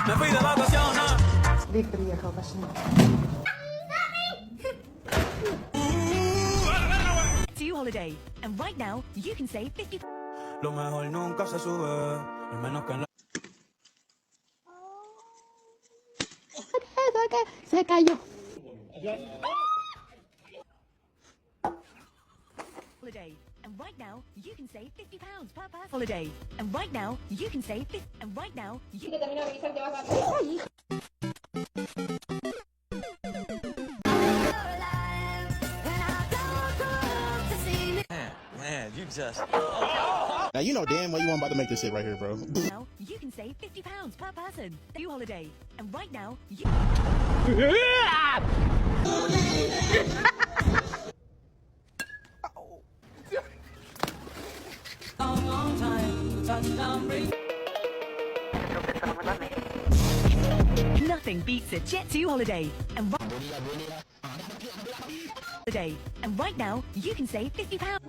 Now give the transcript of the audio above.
Me fui de vacaciones. Приехал, пошли. To holiday, and right now you can save 50. Lo mejor nunca se sube, y menos que en la... Se cayó. Holiday, and right now you can save £50 per person. Holiday, and right now you can save 50. And right now you. Man, you just... Now you know damn well you weren't about to make this shit right here, bro. Now you can save £50 per person. To holiday, and right now you. Nothing beats a Jet 2 holiday, and holiday, and right now you can save £50.